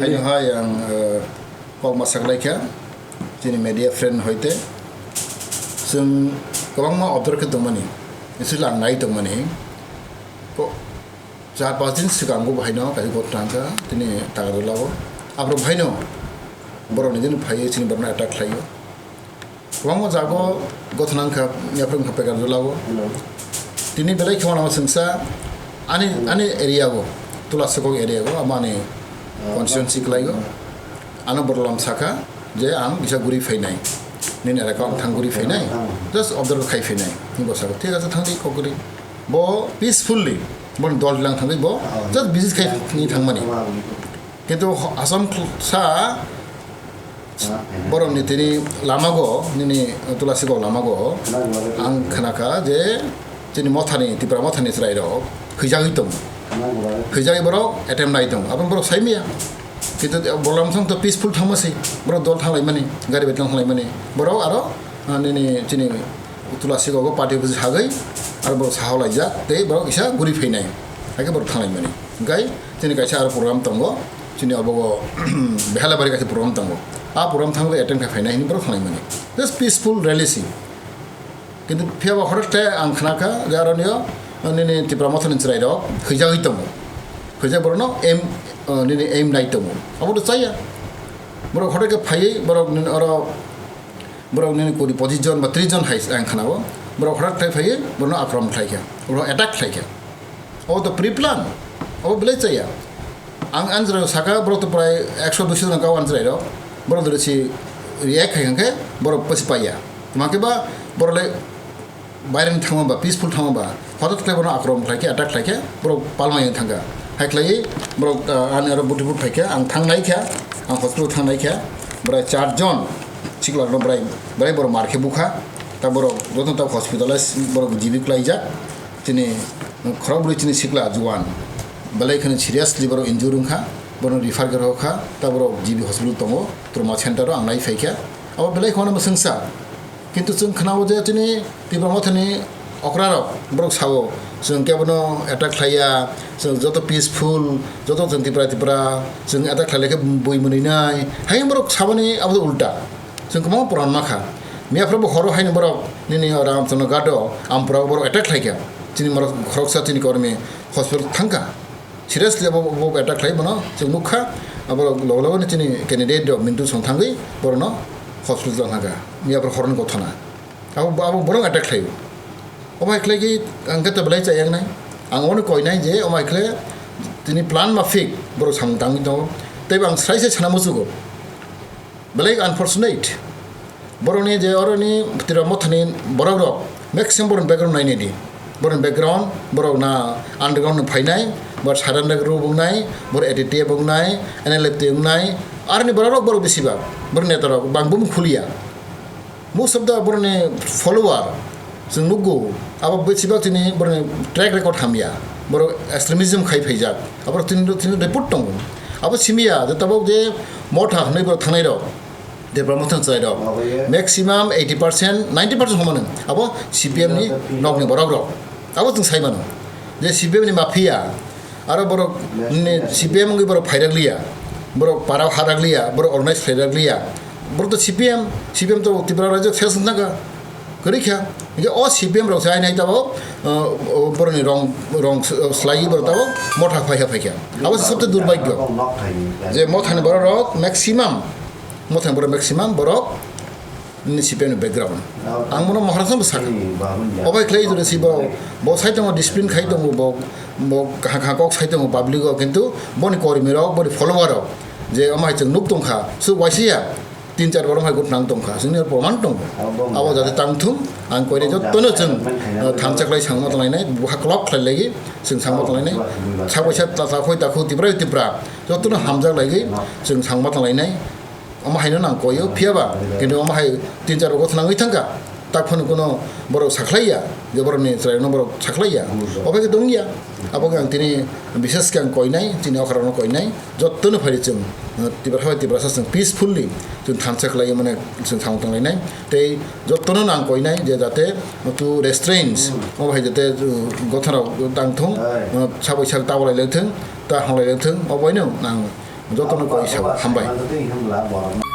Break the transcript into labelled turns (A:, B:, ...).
A: Hai yang kok masak laika jadi media friend hoite sung kawang ma observe ke tomani isu lang nai tomani kok saat pasin sekarang bahai no kali kok tangka ini tagar lawo apro bahai no boro ni jen bahai sini berna attack layo kawang ma jago gothnang ka nyaprum ka pegar lawo ini belai kawang ma sungsa ani area go tulas ko area go amane constituency kelaigo ano berlam saka je ang bisa guri fainai nini ada kau thang guri fainai just observe khai fainai ni bosa ঠিক আছে thangdi ko guri bo peacefully bon dol lang thangdi bo just business khai ni thangmani kintu asam sa borom ni tini lamago nini tulasi go lamago ang khanaka je jini mothani tipra mothani srai ro khijagitom khijagi borok attempt nai dong abang borok saimia kita bolam sang to peaceful thamasi borok dol thanglai mani gari betlang thanglai mani borok aro nini chini tulasi go party busi hagai aro borok saholai ja te borok isa guri pheinai age borok thanglai mani gai chini kaisa aro program tongo chini abogo behala bari kaisa program tongo a program thangle attempt ka pheinai ni borok thanglai mani just peaceful rally কিন্তু ফিয়াবা হরতে আং খানাকা জারনিও নিনি তিপ্রামথন ইনসরাইdo খৈজাগিতমু খৈজা বরনো M নিনি M নাইতমু আবুটো চাইয়া বড় হরকে phi বড় or বড় নিনি কোদি 25 জন বা 30 জন হাইস আং খানাবো বড় হরতে phi বরনো আক্রমণ খাইয়া বড় অ্যাটাক খাইয়া ও তো প্রি প্ল্যান ও বলে চাইয়া আং আনজরা সাকা বড় তো প্রায় 100 200 জন কাও আনজরাইdo বড় ধরেছি রিয়াক্ট খাইখানকে বড় পছি পাইয়া মাকেবা বড়লে বাইরে থামবা পিসফুল থামবা হঠাৎ করে বড় আক্রমণ খাইকে অ্যাটাক খাইকে বড় পালমাই থাঙ্গা হাইক্লাই বড় আন আর বুটিপুট খাইকে আং থাংনাইখা আং হসপিটাল থাংনাইখা বড় 4 জন চিকলা বড় বড় মারকে বুখা তা বড় যতন তা হসপিটালে বড় জিবি ক্লাইজা তিনি খরবড়ি চিনি চিকলা জওয়ান বলে এখানে সিরিয়াসলি বড় ইনজুরি খা বড় রিফার করে খা তা বড় জিবি হসপিটাল তঙ্গ ট্রমা সেন্টারও আং নাই ফাইখা আবার বেলাই খনে মসংসা কিন্তু जों खोनाबो जे दिनै तिब्रामथनि अक्राराव ब्रक सावो जों केबनो एटाक खाया जों जत पिसफुल जत जों तिब्रा जों एटाक खालायके बय मोनैनाय हाय ब्रक सावनि आबो उल्टा जों कमा पुरान माखा मियाफ्राबो हरो हायनो ब्रक निनि रामचन्द्र गादो आमफ्राव ब्रक एटाक खायका दिनै मरक खरकसा दिनै करमे हस्पिटाल थांका सिरियासलि आबो एटाक खाय बनो जों नुखा आबो लगलगनि दिनै कैंडिडेट द मिन्टु संथांगै बरनो हस्पिटाल थांगा मियाफ्रा हरन गथना आबो बरं अटैक खायो अमाइखलेगी आंके तो बलाई चाहिए नाय आं अनो कयनाय जे अमाइखले दिनै प्लान माफिक बर सांदांगि दं तैबो आं स्रायसे छना मुजुगो बलाई अनफॉर्चुनेट बरनि जे अरनि तिब्रामथनि बरग मैक्सिमाम बरन बैकग्राउंड नायनेदि बरन बैकग्राउंड बरग ना अंडरग्राउंड फाइनाय बर सारानदाग रुबुंनाय बर एडिटे बुंनाय एनालिटिक बुंनाय आरनि बरग बर बेसिबा बर नेटर बांबुम खुलिया most of the borne follower जों नुगो अब बेसिबा तिनि बरने ट्रैक रेकर्ड हामिया बर एक्सट्रीमिज्म खाइ फैजा अब तिनि रिपोर्ट दं अब सिमिया जताबो जे मथा नै बर थानाय र तिब्रामथन साइड मैक्सिमाम 80% 90% हमन अब सीपीएम नि नगनि बरग अब जों साइमान जे सीपीएम नि माफिया आरो बर नि सीपीएम नि बर फाइरागलिया बर पाराव हारागलिया बर अर्गनाइज फाइरागलिया बरतो सीपीएम तो तिब्रा राज्य सेस नगा करिखा जे ओ सीपीएम रो साइ नाइ ताबो बरनि रंग स्लाइ बरताबो मथा फाइखा अब सबसे दुर्भाग्य जे मथानि बर रक मैक्सिमाम मथानि बर मैक्सिमाम बरक नि सीपीएम बैकग्राउंड आं मनो महाराष्ट्र बसाक अबाय क्लै जरे सिबो बो साइतम डिसिप्लिन खाइ दङ बो काहा कक साइतम पब्लिक किन्तु बनि कर्मी रक बनि फलोवर जे अमाय जों नुक दंखा सु वाइसिया 3-4 बरं हाय गुटनां दंखा जोंनि प्रमाण दं आबो जाते तांथुम आं कयरे जतनो जों थामचाख्लाय सांमतलायनाय बुहा क्लब खालायलायि जों सांमतलायनाय साबैसा ताखै ताखौ तिब्रा जतनो हामजालायगै जों सांमतलायनाय अमाहायनो नां कयो फियाबा किन्तु अमाहाय 3-4 गथनाङै थांगा ताखौनो कोनो बर साख्लाया जे बरनि ट्राइनो बर साख्लाया अबाय दंगिया आबो आं तिनि विशेष के आं कयनाय तिनि अखरानो कयनाय जतनो फारि जों तिब्रा जों पिसफुलि जों थामचाख्लाय माने जों थांलायनाय तै जतनो नां कयनाय जे जाते टु रेस्ट्रेन्स अबाय जाते गथनाव दांथं साबैसा दावलायलायथों दा हांलायलायथों अबायनो आं जतन को हिसाब हामबाय।
B: Itu yang